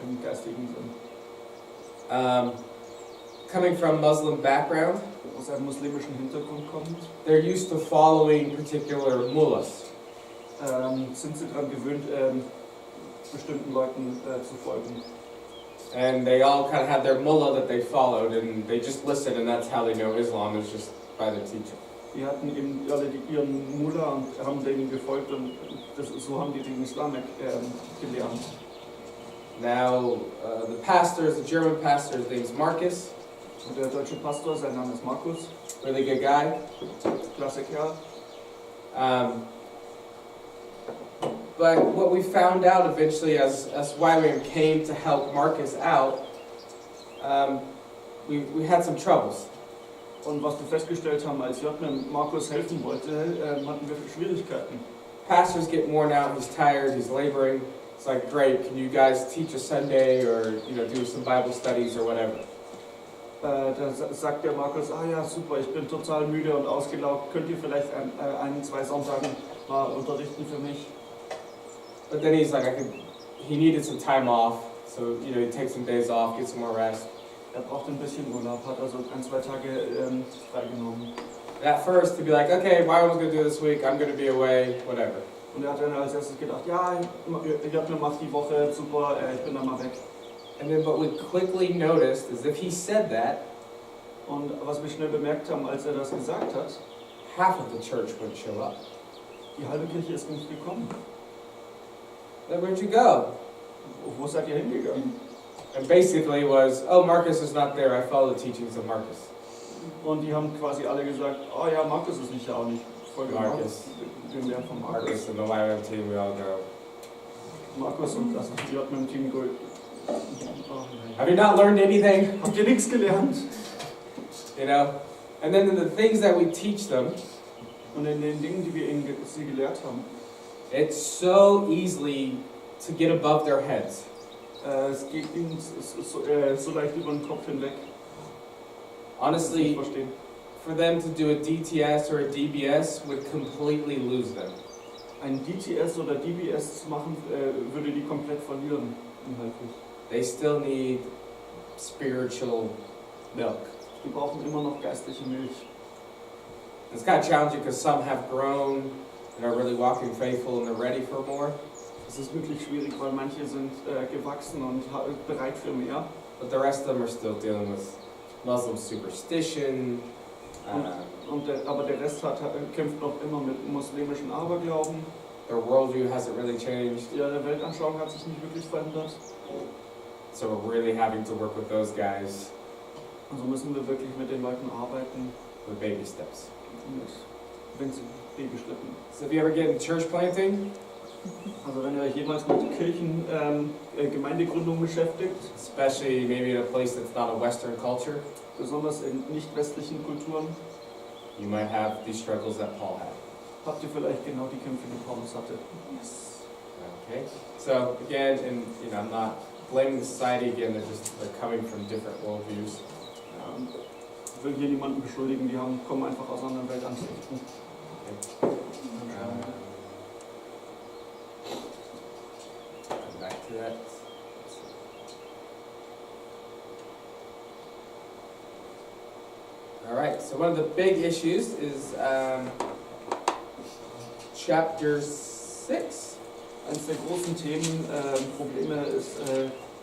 im geistigen Sinn. Coming from Muslim background, Aus einem muslimischen Hintergrund kommend, they're used to following particular mullahs. sind sie daran gewöhnt, bestimmten Leuten zu folgen. And they all kind of had their mullah that they followed, and they just listened, and that's how they know Islam, is just by the teacher. Die hatten eben alle ihren Mullah und haben denen gefolgt und so haben die den Islam gelernt. Now, the pastor is a German pastor, his name is Marcus. Und der deutsche Pastor, sein Name ist Markus, Really good guy. klasse Kerl. But what we found out eventually as YWAM came to help Marcus out, we had some troubles. Und was wir festgestellt haben, als JWAM Markus helfen wollte, hatten wir Schwierigkeiten. Pastor's getting worn out, he's tired, he's laboring. It's like, great, can you guys teach a Sunday or do some Bible studies or whatever? Da sagt der Markus, ja super, ich bin total müde und ausgelaugt, könnt ihr vielleicht ein, zwei Sonntagen mal unterrichten für mich? But then he's like, he needed some time off, so he'd take some days off, get some more rest. Braucht ein bisschen Urlaub, hat also ein, zwei Tage freigenommen. At first, to be like, okay, why was going to do this week? I'm going to be away, whatever. Und hat dann als erstes gedacht, ja, JWAM macht die Woche, super, ich bin dann mal weg. And then what we quickly noticed is if he said that, und was wir schnell bemerkt haben, als das gesagt hat, half of the church wouldn't show up. Die halbe Kirche ist nicht gekommen. Then where'd you go? Wo seid ihr hingegangen? And basically was, oh, Marcus is not there, I follow the teachings of Marcus. Und die haben quasi alle gesagt, ja, Markus ist nicht da und ich folge Marcus. Dem Lehren von Markus. Marcus and the YWAM team, we all go. Markus und das JWAM-Team go. Have you not learned anything? Habt ihr nichts gelernt? And then the things that we teach them, und in den Dingen, die wir sie gelehrt haben, it's so easily to get above their heads. Es geht ihnen so leicht über den Kopf hinweg. Honestly, for them to do a DTS or a DBS would completely lose them. Ein DTS oder DBS zu machen, würde die komplett verlieren, inhaltlich. They still need spiritual milk. Die brauchen immer noch geistliche Milch. It's kind of challenging because some have grown and are really walking faithful and they're ready for more. Es ist wirklich schwierig, weil manche sind gewachsen und bereit für mehr. But the rest of them are still dealing with Muslim superstition. Aber der Rest kämpft noch immer mit muslimischem Aberglauben. Their worldview hasn't really changed. Ihre Weltanschauung hat sich nicht wirklich verändert. So we're really having to work with those guys. Also müssen wir wirklich mit den Leuten arbeiten. With baby steps. Wenn sie Babyschritten. So if you ever get into church planting, also wenn ihr euch jemals mit Gemeindegründung beschäftigt, especially maybe in a place that's not a Western culture, besonders in nicht westlichen Kulturen, you might have these struggles that Paul had. Habt ihr vielleicht genau die Kämpfe, die Paulus hatte? Yes. Okay. So again, and I'm not blaming the society again. They're coming from different worldviews. Ich will hier niemanden beschuldigen. Die kommen einfach aus anderen Weltansichten. Okay. Back to that. All right. So one of the big issues is chapter 6. Eines der großen Themen, Probleme ist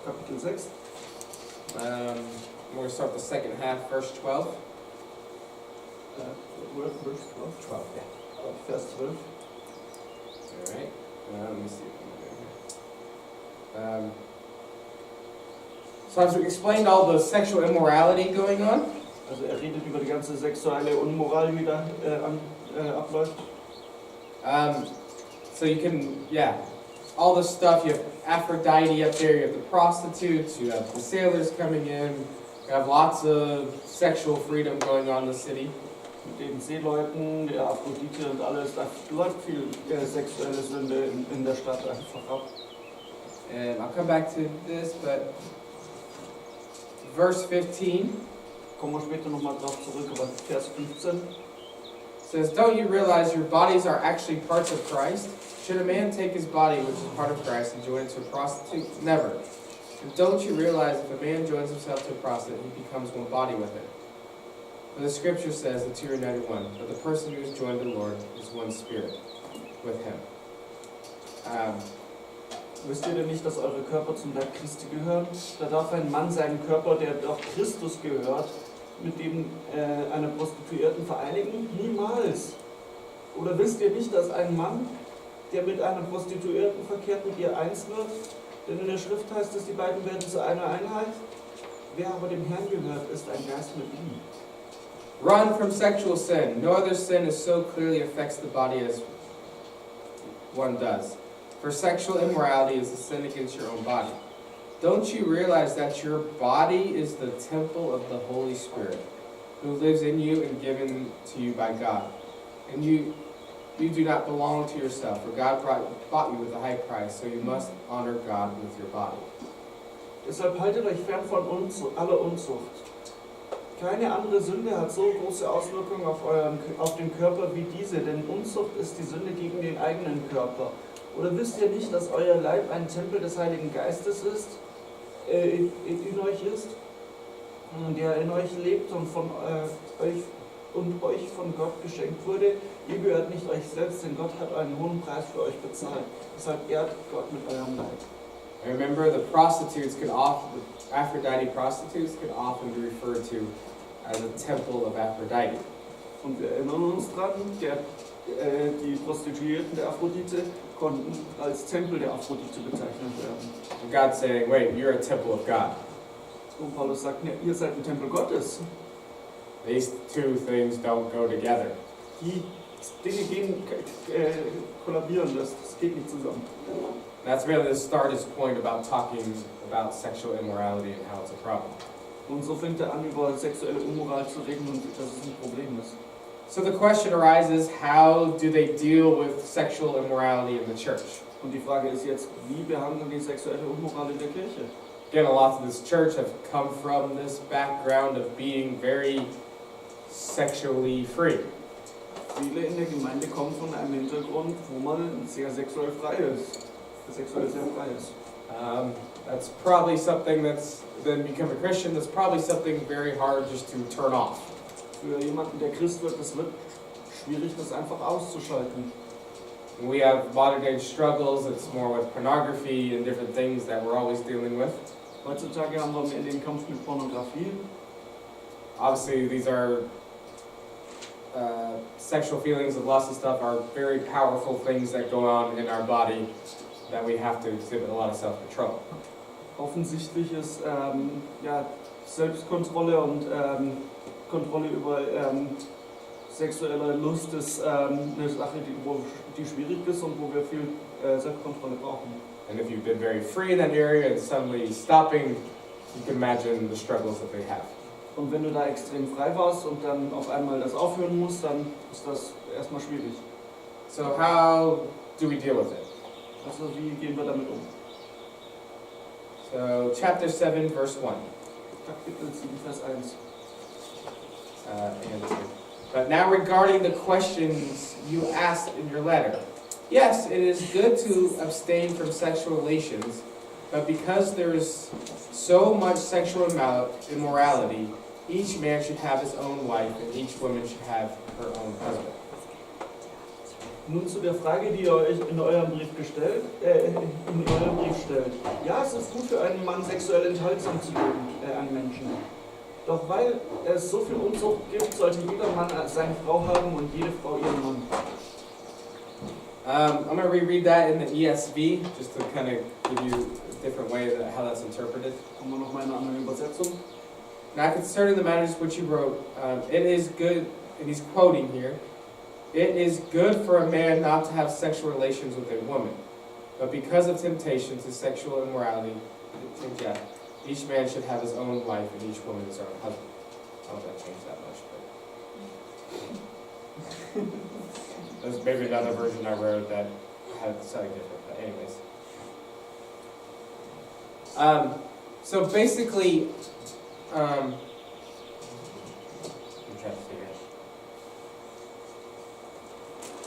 Kapitel 6. We're going to start the second half, verse 12. Verse 12? 12, yeah. Vers 12. All right. Let me see what I'm doing here. So as we explained all the sexual immorality going on. Also redet über die ganze sexuelle Unmoral, die da abläuft. So you can, all this stuff. You have Aphrodite up there, you have the prostitutes, you have the sailors coming in, you have lots of sexual freedom going on in the city. Mit den Seeleuten, der Aphrodite und alles, da läuft viel sexuelle Sünde in der Stadt einfach ab. And I'll come back to this, but verse 15. Kommen wir später nochmal drauf zurück, aber Vers 15 says, don't you realize your bodies are actually parts of Christ? Should a man take his body, which is part of Christ, and join it to a prostitute? Never. And don't you realize if a man joins himself to a prostitute, he becomes one body with her? For the scripture says the two are united one, but the person who is joined to the Lord is one spirit with him. Wisst ihr denn nicht, dass eure Körper zum Leib Christi gehören? Da darf ein Mann seinen Körper, der doch Christus gehört, mit dem einer Prostituierten vereinigen? Niemals! Oder wisst ihr nicht, dass ein Mann, der mit einer Prostituierten verkehrt, mit ihr eins wird? Denn in der Schrift heißt es, die beiden werden zu einer Einheit. Wer aber dem Herrn gehört, ist ein Geist mit ihm. Run from sexual sin. No other sin as so clearly affects the body as one does. For sexual immorality is a sin against your own body. Don't you realize that your body is the temple of the Holy Spirit, who lives in you and given to you by God? And you do not belong to yourself, for God bought you with a high price, so you must honor God with your body. Deshalb haltet euch fern von aller Unzucht. Keine andere Sünde hat so große Auswirkungen auf den Körper wie diese, denn Unzucht ist die Sünde gegen den eigenen Körper. Oder wisst ihr nicht, dass euer Leib ein Tempel des Heiligen Geistes ist, in euch ist, der in euch lebt und euch von Gott geschenkt wurde? Ihr gehört nicht euch selbst, denn Gott hat einen hohen Preis für euch bezahlt. Deshalb ehrt Gott mit eurem Leib. Remember, the Aphrodite prostitutes can often be referred to as a temple of Aphrodite. Und wir erinnern uns dran, die Prostituierten der Aphrodite konnten als Tempel der Aphrodite bezeichnet werden. And God's saying, wait, you're a temple of God. Und Paulus sagt, ja, ihr seid ein Tempel Gottes. These two things don't go together. Die Dinge kollabieren, das geht nicht zusammen. That's really the startest point about talking about sexual immorality and how it's a problem. Und so fängt er an, über sexuelle Unmoral zu reden und dass es ein Problem ist. So the question arises, how do they deal with sexual immorality in the church? Und die Frage ist jetzt, wie behandeln die sexuelle Unmoral in der Kirche? Again, a lot of this church have come from this background of being very sexually free. Viele in der Gemeinde kommen von einem Hintergrund, wo man sehr sexuell frei ist. Sexuell sehr frei ist. That's probably something that's then become a Christian. That's probably something very hard just to turn off. Für jemanden, der Christ wird, es wird schwierig, das einfach auszuschalten. We have modern day struggles. It's more with pornography and different things that we're always dealing with. Heutzutage haben wir mehr den Kampf mit Pornografie. Obviously, these are sexual feelings of lust and stuff are very powerful things that go on in our body that we have to exhibit a lot of self-control. Offensichtlich ist Selbstkontrolle und Kontrolle über sexuelle Lust ist eine Sache, die schwierig ist und wo wir viel Selbstkontrolle brauchen. And if you've been very free in that area and suddenly stopping, you can imagine the struggles that they have. Und wenn du da extrem frei warst und dann auf einmal das aufhören musst, dann ist das erstmal schwierig. So how do we deal with it? Also wie gehen wir damit um? So chapter 7, verse 1. Kapitel 7, Vers 1. But now regarding the questions you asked in your letter. Yes, it is good to abstain from sexual relations, but because there is so much sexual immorality, each man should have his own wife, and each woman should have her own husband. Nun zu der Frage, die ihr euch in eurem Brief stellt. Ja, es ist gut für einen Mann, sexuell enthaltsam zu leben, einen Menschen. Doch weil es so viel Unzucht gibt, sollte jeder Mann seine Frau haben und jede Frau ihren Mann. I'm going to reread that in the ESV, just to kind of give you a different way of how that's interpreted. Haben wir noch mal eine andere Übersetzung? Now concerning the matters which you wrote, it is good, and he's quoting here, it is good for a man not to have sexual relations with a woman, but because of temptation to sexual immorality, each man should have his own wife and each woman his own husband. I don't know if that changed that much, but there's maybe another version I wrote that had something different, but anyways. So basically, I'm trying to figure it.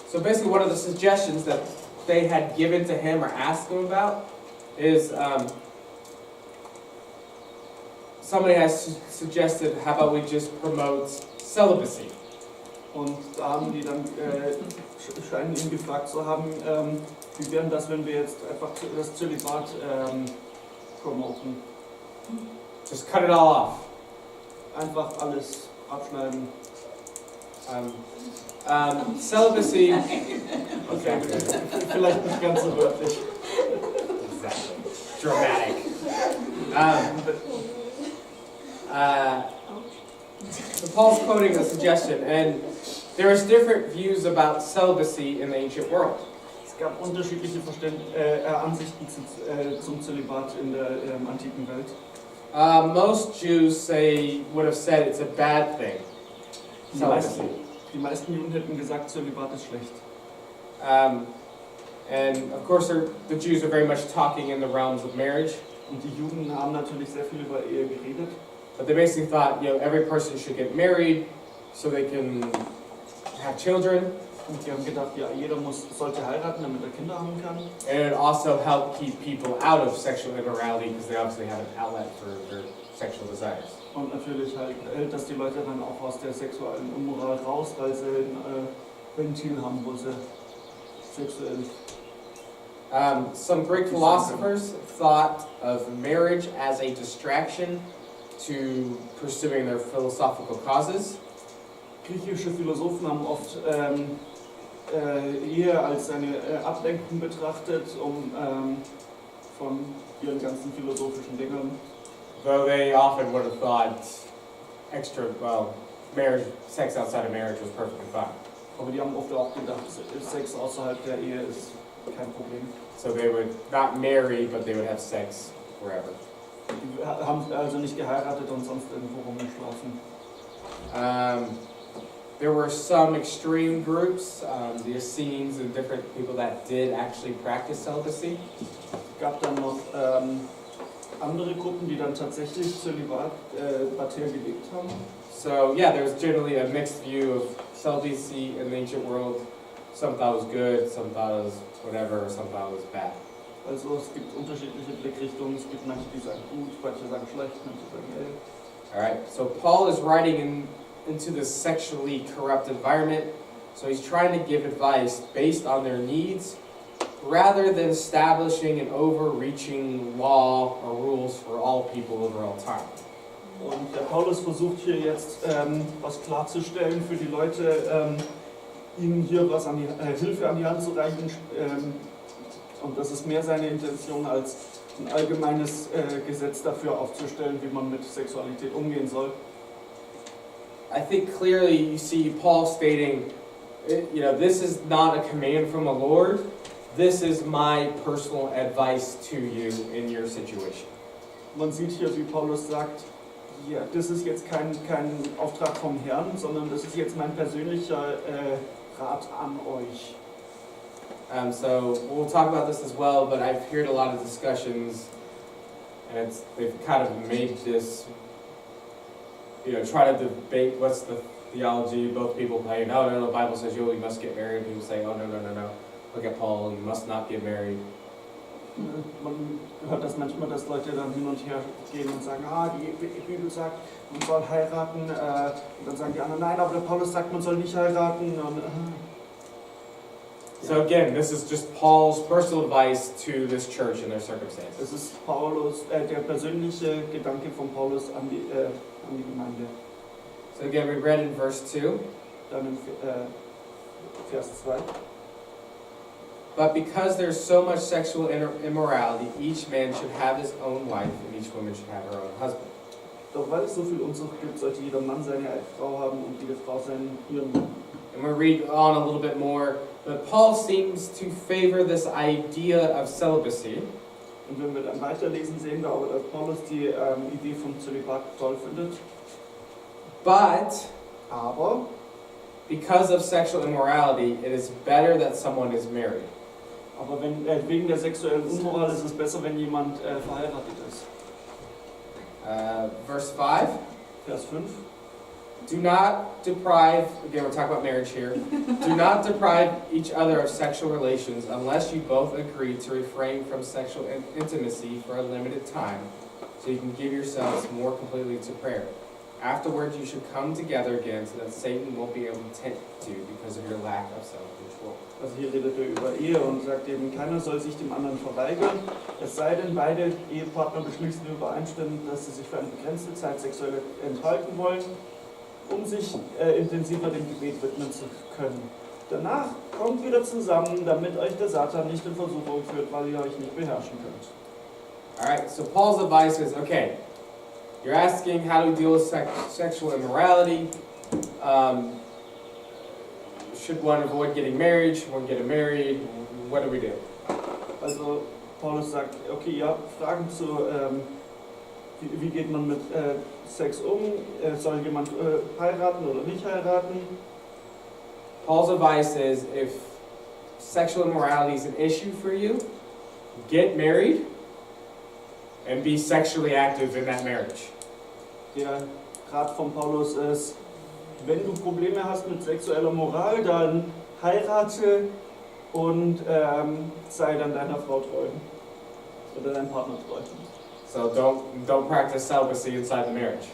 So basically one of the suggestions that they had given to him or asked him about is somebody has suggested, how about we just promote celibacy? Und da haben die dann, scheinen ihn gefragt zu haben, wie wäre das, wenn wir jetzt einfach das Zölibat promoten? Just cut it all off. Einfach alles abschneiden. Celibacy. Okay, vielleicht nicht ganz so wörtlich. Exactly. Dramatic. So Paul's quoting a suggestion, and there's different views about celibacy in the ancient world. Es gab unterschiedliche Ansichten zum Zölibat in der antiken Welt. Most Jews would have said it's a bad thing. Celibacy. Die meisten Juden hätten gesagt, Zölibat ist schlecht. And of course, the Jews are very much talking in the realms of marriage. Und die Juden haben natürlich sehr viel über Ehe geredet. But they basically thought, every person should get married so they can have children. Und die haben gedacht, ja, jeder sollte heiraten, damit er Kinder haben kann. And it would also help keep people out of sexual immorality because they obviously have an outlet for their sexual desires. Und natürlich hält das die Leute dann auch aus der sexuellen Unmoral raus, weil sie ein Ventil haben, wo sie sexuell. Some Greek philosophers thought of marriage as a distraction to pursuing their philosophical causes. Griechische Philosophen haben oft Ehe als eine Ablenkung betrachtet, von ihren ganzen philosophischen Dingen. Though they often would have thought marriage, sex outside of marriage was perfectly fine. Aber die haben oft auch gedacht, Sex außerhalb der Ehe ist kein Problem. So they would not marry, but they would have sex wherever. Die haben also nicht geheiratet und sonst irgendwo rumgeschlafen. There were some extreme groups, the Essenes and different people that did actually practice celibacy. Es gab dann noch andere Gruppen, die dann tatsächlich zölibatär gelebt haben. So yeah, there was generally a mixed view of celibacy in the ancient world. Some thought it was good, some thought it was whatever, some thought it was bad. Also es gibt unterschiedliche Blickrichtungen. Es gibt manche, die sagen gut, manche sagen schlecht, manche sagen Alright, so Paul is writing into this sexually corrupt environment. So he's trying to give advice based on their needs rather than establishing an overreaching law or rules for all people over all time. Und der Paulus versucht hier jetzt was klarzustellen für die Leute, ihnen hier was Hilfe an die Hand zu reichen. Und das ist mehr seine Intention, als ein allgemeines Gesetz dafür aufzustellen, wie man mit Sexualität umgehen soll. I think clearly you see Paul stating, this is not a command from the Lord. This is my personal advice to you in your situation. Man sieht hier, wie Paulus sagt, ja, das ist jetzt kein Auftrag vom Herrn, sondern das ist jetzt mein persönlicher Rat an euch. So we'll talk about this as well, but I've heard a lot of discussions, and they've kind of made this, try to debate what's the theology. Both people say, no, the Bible says you must get married. People say, oh, no. Look at Paul, you must not get married. Man hört das manchmal, dass Leute dann hin und her gehen und sagen, die Bibel sagt, man soll heiraten, und dann sagen die anderen, nein, aber der Paulus sagt, man soll nicht heiraten. Und, So again, this is just Paul's personal advice to this church in their circumstances. Es ist der persönliche Gedanke von Paulus an die Gemeinde. So again, we read in verse 2. Dann in Vers 2. But because there's so much sexual immorality, each man should have his own wife, and each woman should have her own husband. Doch weil es so viel Unzucht gibt, sollte jeder Mann seine Frau haben und jede Frau ihren Mann. And we'll read on a little bit more, but Paul seems to favor this idea of celibacy. Und wenn wir dann weiterlesen, sehen wir aber, dass Paulus die Idee vom Zölibat toll findet. Aber because of sexual immorality, it is better that someone is married. Aber wegen der sexuellen Unmoral ist es besser, wenn jemand verheiratet ist. Verse 5. Vers 5. Do not deprive, again we're talking about marriage here, do not deprive each other of sexual relations unless you both agree to refrain from sexual intimacy for a limited time so you can give yourselves more completely to prayer. Afterwards, you should come together again so that Satan won't be able to tempt you because of your lack of self-control. Also hier redet er über Ehe und sagt eben, keiner soll sich dem anderen verweigern, es sei denn, beide Ehepartner beschließen übereinstimmend, dass sie sich für eine begrenzte Zeit sexuell enthalten wollen, um sich intensiver dem Gebet widmen zu können. Danach kommt wieder zusammen, damit euch der Satan nicht in Versuchung führt, weil ihr euch nicht beherrschen könnt. Alright, so Paul's advice is, okay, you're asking how do we deal with sexual immorality. Should one avoid getting married? Should one get married? What do we do? Also Paulus sagt, okay, ihr habt Fragen zu, wie geht man mit Sex um? Soll jemand heiraten oder nicht heiraten? Paul's advice is, if sexual immorality is an issue for you, get married and be sexually active in that marriage. Der Rat von Paulus ist, wenn du Probleme hast mit sexueller Moral, dann heirate und sei dann deiner Frau treu oder deinem Partner treu. So don't practice celibacy inside the marriage.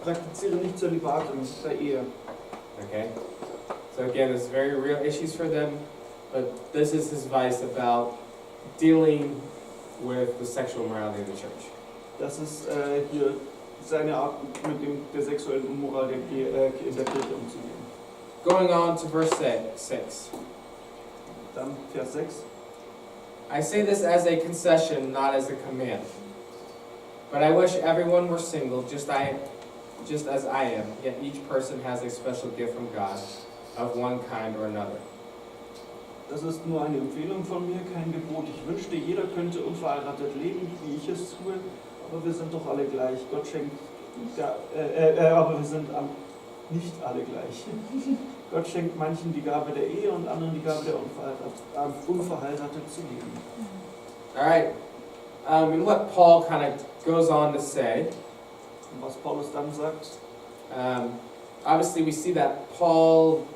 Praktiziere nicht Zölibat in der Ehe. Okay? So again, it's very real issues for them, but this is his advice about dealing with the sexual immorality in the church. Das ist hier seine Art, mit der sexuellen Unmoral in der Kirche umzugehen. Going on to verse 6. Dann Vers 6. I say this as a concession, not as a command. But I wish everyone were single, just as I am, yet each person has a special gift from God, of one kind or another. Das ist nur eine Empfehlung von mir, kein Gebot. Ich wünschte, jeder könnte unverheiratet leben, wie ich es tue, aber wir sind doch alle gleich. Gott schenkt, aber wir sind nicht alle gleich. Gott schenkt manchen die Gabe der Ehe und anderen die Gabe der unverheiratet zu leben. All right. And what Paul kind of goes on to say. Und was Paulus dann sagt. Obviously, we see that Paul,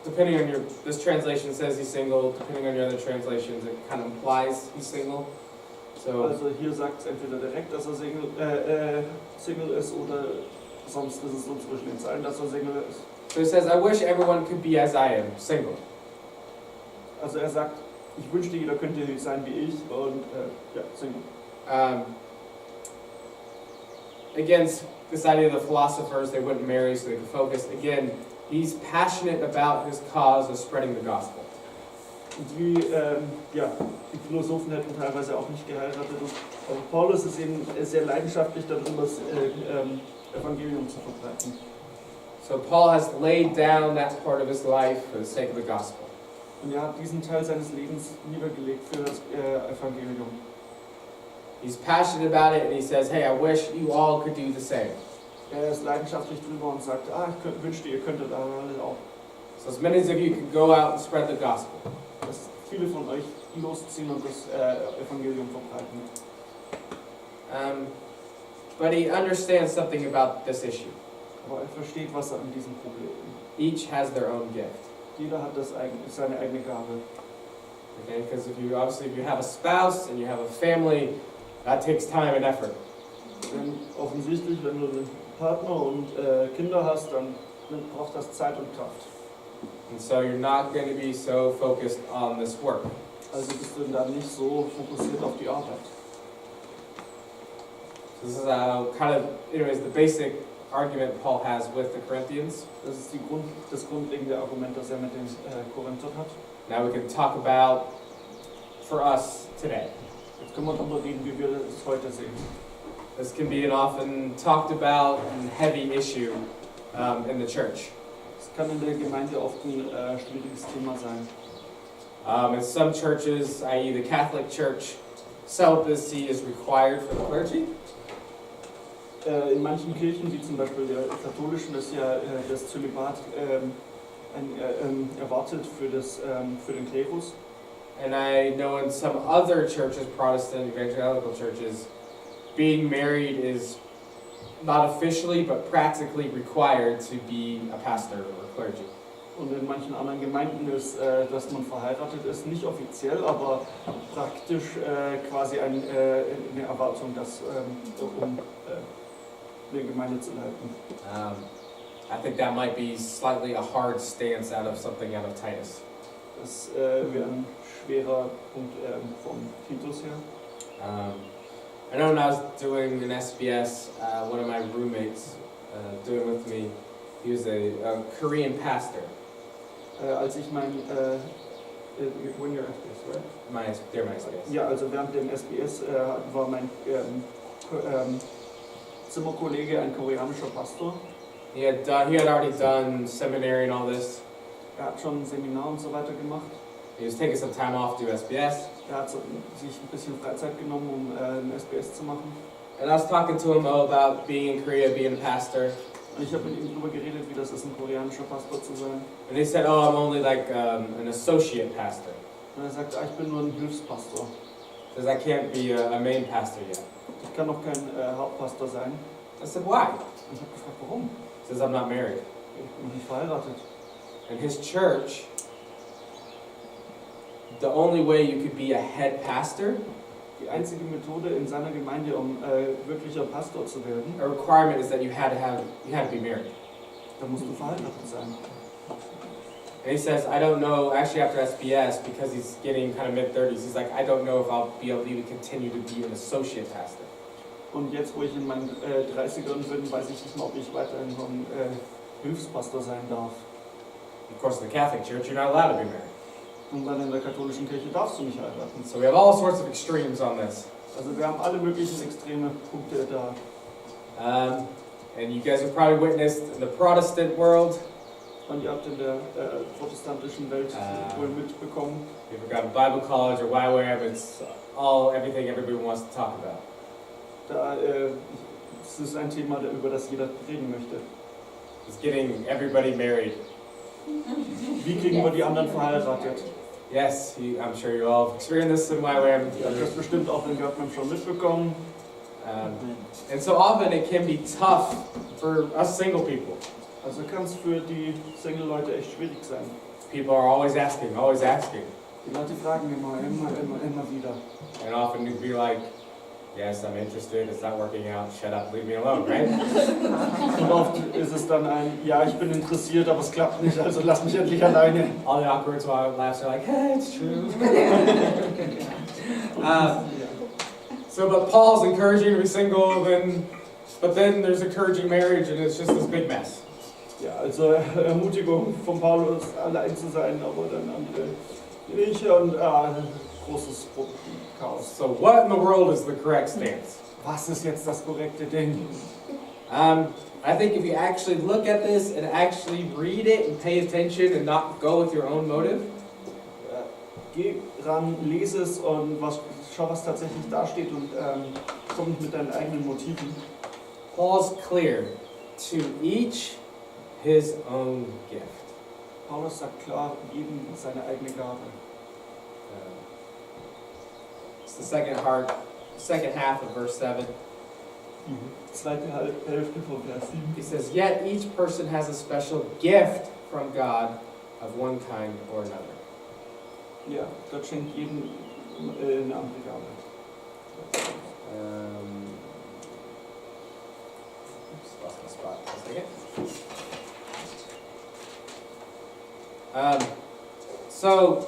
depending on this translation says he's single. Depending on your other translations, it kind of implies he's single. So. Also hier sagt es entweder direkt, dass er Single ist, oder sonst ist es so zwischen den Zeilen, dass er Single ist. So he says, I wish everyone could be as I am, single. Also er sagt, ich wünschte, jeder könnte sein wie ich und ja, Single. Against this idea of the philosophers, they wouldn't marry so they could focus. Again, he's passionate about his cause of spreading the gospel. Und wie die Philosophen hätten teilweise auch nicht geheiratet. Aber Paulus ist eben sehr leidenschaftlich darüber, das Evangelium zu verbreiten. So Paul has laid down that part of his life for the sake of the gospel. Und er hat diesen Teil seines Lebens niedergelegt für das Evangelium. He's passionate about it and he says, hey, I wish you all could do the same. Er ist leidenschaftlich drüber und sagt, ich wünschte, ihr könntet alle auch. So as many of you can go out and spread the gospel. Dass viele von euch losziehen und das Evangelium verbreiten. But he understands something about this issue. Aber er versteht, was er an diesem Problem ist. Each has their own gift. Jeder hat seine eigene Gabe. Okay, because if you have a spouse and you have a family, that takes time and effort. Denn offensichtlich, wenn du einen Partner und Kinder hast, dann braucht das Zeit und Kraft. And so you're not going to be so focused on this work. Also bist du dann nicht so fokussiert auf die Arbeit. This is anyways, the basic argument Paul has with the Corinthians. Das ist das grundlegende Argument, das er mit den Korinthern hat. Now we can talk about for us today. Jetzt können wir darüber reden, wie wir es heute sehen. This can be an often talked about and heavy issue in the church. Es kann in der Gemeinde oft ein schwieriges Thema sein. In some churches, i.e. the Catholic Church, celibacy is required for the clergy. In manchen Kirchen, wie zum Beispiel der katholischen, ist ja das Zölibat erwartet für den Klerus. And I know in some other churches, Protestant evangelical churches, being married is not officially but practically required to be a pastor or a clergy. Und in manchen anderen Gemeinden ist, dass man verheiratet ist, nicht offiziell, aber praktisch quasi eine Erwartung, dass, um die Gemeinde zu leiten. I think that might be slightly a hard stance out of something out of Titus. Das wäre ein schwerer Punkt vom Titus her. I know when I was doing an SBS, one of my roommates doing with me, he was a Korean pastor. Als ich mein, when you're SBS, right? They're my SBS. Ja, also während dem SBS war mein Zimmerkollege ein koreanischer Pastor. He had already done seminary and all this. Hat schon ein Seminar und so weiter gemacht. He was taking some time off to do SBS. Hat sich ein bisschen Freizeit genommen, um ein SBS zu machen. And I was talking to him about being in Korea, being a pastor. Und ich habe mit ihm darüber geredet, wie das ist, ein koreanischer Pastor zu sein. And he said, "Oh, I'm only like an associate pastor." Und er sagt, ich bin nur ein Hilfspastor. Says I can't be a main pastor yet. Ich kann noch kein Hauptpastor sein. I said, "Why?" Und ich habe gefragt, warum? Says I'm not married. Ich bin noch nicht verheiratet. In his church, the only way you could be a head pastor, Die einzige Methode in seiner Gemeinde, um wirklicher Pastor zu werden, a requirement is that you had to be married. da musst du verheiratet sein. And he says, I don't know, actually after SBS, because he's getting kind of mid-30s, he's like, I don't know if I'll be able to even continue to be an associate pastor. Und jetzt, wo ich in meinen 30ern bin, weiß ich nicht mal, ob ich weiterhin so ein Hilfspastor sein darf. Of course, in the Catholic Church, you're not allowed to be married. Und dann in der katholischen Kirche darfst du nicht heiraten. So we have all sorts of extremes on this. Also wir haben alle möglichen extreme Punkte da. And you guys have probably witnessed in the Protestant world. Und ihr habt in der protestantischen Welt wohl mitbekommen. If you've got Bible college or YWAM, it's everything everybody wants to talk about. Da es ist ein Thema, über das jeder reden möchte. It's getting everybody married. Wie kriegen wir die anderen verheiratet? Yes, I'm sure you all have experienced this in YWAM. Ihr habt das bestimmt auch in Göttingen schon mitbekommen. And so often it can be tough for us single people. Also kann es für die Single-Leute echt schwierig sein. People are always asking, always asking. Die Leute fragen immer wieder. And often you'd be like, yes, I'm interested, it's not working out, shut up, leave me alone, right? Und oft ist es dann ja, ich bin interessiert, aber es klappt nicht, also lass mich endlich alleine. All the awkward laughs are like, hey, it's true. So, but Paul's encouraging you to be single, but then there's encouraging marriage, and it's just this big mess. Ja, also Ermutigung von Paulus, allein zu sein, aber dann andere nicht und großes Chaos. So what in the world is the correct stance? Was ist jetzt das korrekte Ding? I think if you actually look at this and actually read it and pay attention and not go with your own motive. Geh ran, lese es und schau, was tatsächlich da steht und komm nicht mit deinen eigenen Motiven. Paul's clear, to each his own gift. Paulus sagt klar, jedem seine eigene Gabe. It's the second half of verse 7. Zweite Hälfte von Vers 7. He says, yet each person has a special gift from God of one kind or another. Ja, Gott schenkt jedem eine andere Gabe. Lost my spot. So,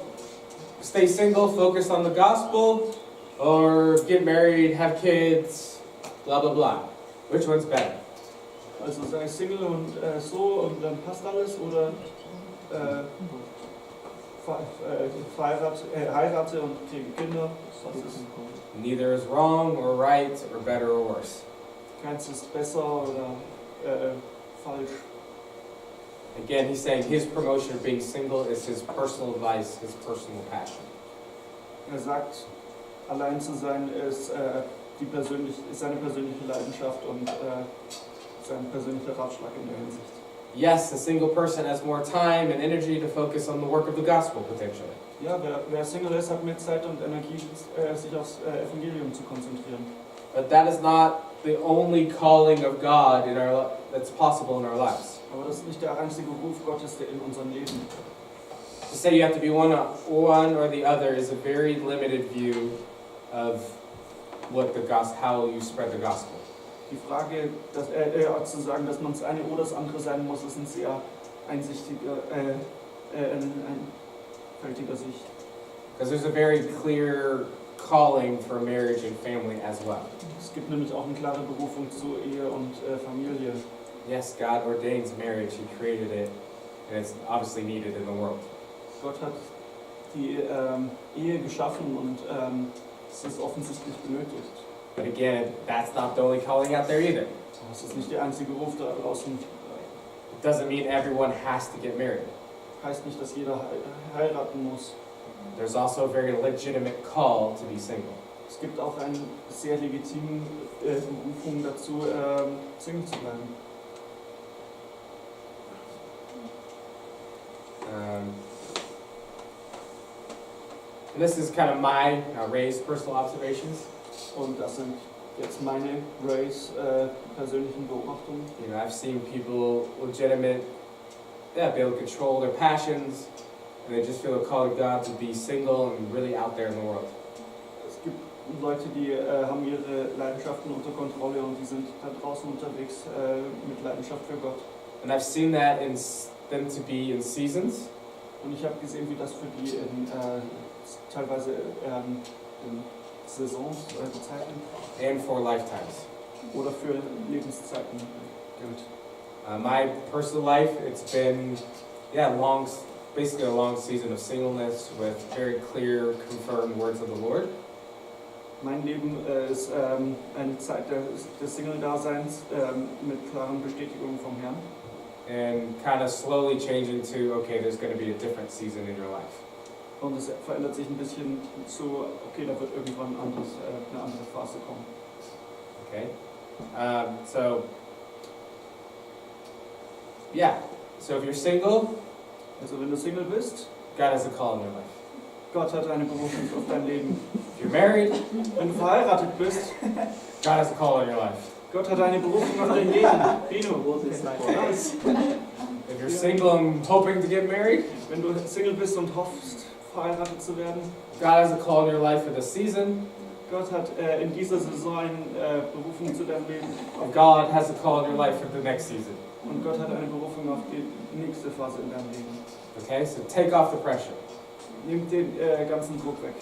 stay single, focus on the gospel, or get married, have kids, blah blah blah. Which one's better? Also sei Single und so und dann passt alles oder heirate und kriege Kinder. Neither is wrong or right or better or worse. Keins ist besser oder falsch. Again, he's saying his promotion of being single is his personal advice, his personal passion. Sagt, allein zu sein ist seine persönliche Leidenschaft und sein persönlicher Ratschlag in der Hinsicht. Yes, a single person has more time and energy to focus on the work of the gospel, potentially. Ja, wer Single ist, hat mehr Zeit und Energie, sich aufs Evangelium zu konzentrieren. But that is not the only calling of God that's possible in our lives. Aber das ist nicht der einzige Ruf Gottes, der in unserem Leben. To say you have to be one or the other is a very limited view of what the gospel, how you spread the gospel. Die Frage, zu sagen, dass man das eine oder das andere sein muss, ist ein sehr einsichtiger, einfältiger Sicht. Because there's a very clear calling for marriage and family as well. Es gibt nämlich auch eine klare Berufung zu Ehe und Familie. Yes, God ordains marriage. He created it, and it's obviously needed in the world. Gott hat die Ehe geschaffen und es ist offensichtlich benötigt. But again, that's not the only calling out there either. Das ist nicht der einzige Ruf da draußen. It doesn't mean everyone has to get married. Heißt nicht, dass jeder heiraten muss. There's also a very legitimate call to be single. Es gibt auch eine sehr legitime Berufung dazu, Single zu bleiben. And this is kind of my Ray's personal observations. Und das sind jetzt meine Rays persönlichen Beobachtungen. You know, I've seen people legitimate, be able to control their passions, and they just feel a call of God to be single and really out there in the world. Es gibt Leute, die haben ihre Leidenschaften unter Kontrolle und die sind da draußen unterwegs mit Leidenschaft für Gott. And I've seen that in them to be in seasons. Und ich habe gesehen, wie das für die in teilweise in Saisons, Zeiten And for lifetimes. oder für Lebenszeiten gilt. My personal life, it's been, basically a long season of singleness with very clear, confirmed words of the Lord. Mein Leben ist eine Zeit des Single-Daseins mit klaren Bestätigungen vom Herrn. And kind of slowly changing to, okay, there's going to be a different season in your life. Und es verändert sich ein bisschen zu, okay, da wird irgendwann eine andere Phase kommen. Okay? So if you're single, Also wenn du Single bist, God has a call in your life. Gott hat eine Berufung auf dein Leben. If you're married, Wenn du verheiratet bist, God has a call in your life. Gott hat eine Berufung auf dein Leben. Bino. If you're single and hoping to get married, Wenn du Single bist und hoffst, verheiratet zu werden, God has a call in your life for this season. Gott hat in dieser Saison eine Berufung zu deinem Leben. And God has a call in your life for the next season. Und Gott hat eine Berufung auf die nächste Phase in deinem Leben. Okay, so take off the pressure. Nimm den ganzen Druck weg.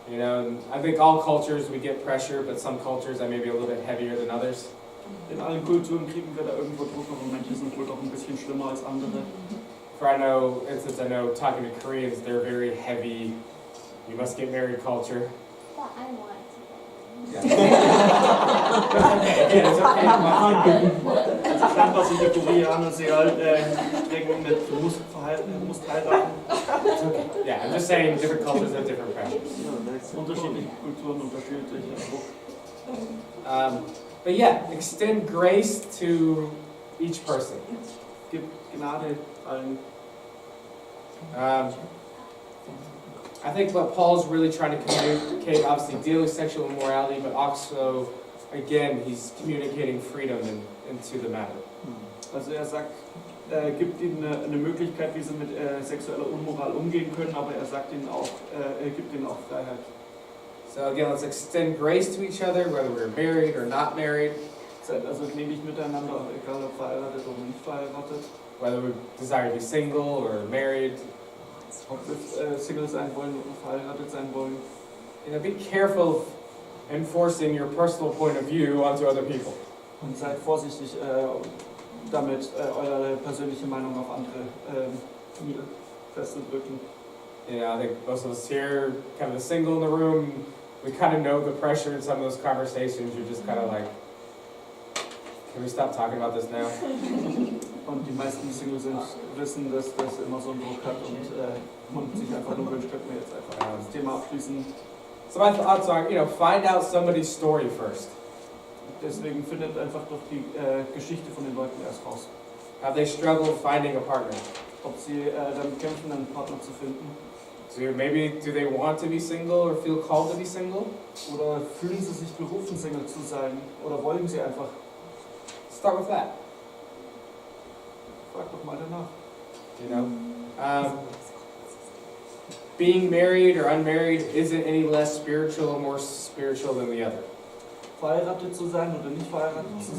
You know, and I think all cultures we get pressure, but some cultures are maybe a little bit heavier than others. In allen Kulturen kriegen wir da irgendwo Druck, aber manche sind wohl doch ein bisschen schlimmer als andere. For I know talking to Koreans, they're very heavy. You must get married culture. Well, I want to. Again, it's okay. Also scheinbar sind die Koreaner sehr streng mit, du musst heiraten. It's okay. Yeah, I'm just saying different cultures have different pressures. Unterschiedliche Kulturen, unterschiedlicher Druck. But yeah, extend grace to each person. Gib Gnade allen. I think what Paul's really trying to communicate, obviously deal with sexual immorality, but also, again, he's communicating freedom into the matter. Also sagt, gibt ihnen eine Möglichkeit, wie sie mit sexueller Unmoral umgehen können, aber sagt ihnen auch, gibt ihnen auch Freiheit. So again, let's extend grace to each other, whether we're married or not married. Seid also gnädig miteinander, egal ob verheiratet oder nicht verheiratet. Whether we desire to be single or married. Ob wir Single sein wollen oder verheiratet sein wollen. You know, be careful of enforcing your personal point of view onto other people. Und seid vorsichtig damit, eure persönliche Meinung auf andere festzudrücken. You know, I think most of us here, kind of the single in the room, we kind of know the pressure in some of those conversations. You're just kind of like, can we stop talking about this now? Und die meisten Singles wissen, dass das immer so einen Druck hat und sich einfach nur wünscht, könnten wir jetzt einfach das Thema abschließen. So my thoughts are, you know, find out somebody's story first. Deswegen findet einfach doch die Geschichte von den Leuten erst raus. Have they struggled finding a partner? Ob sie damit kämpfen, einen Partner zu finden. So maybe do they want to be single or feel called to be single? Oder fühlen sie sich berufen, Single zu sein? Oder wollen sie einfach? Start with that. Frag doch mal danach. You know? Being married or unmarried isn't any less spiritual or more spiritual than the other. Verheiratet zu sein oder nicht verheiratet zu sein.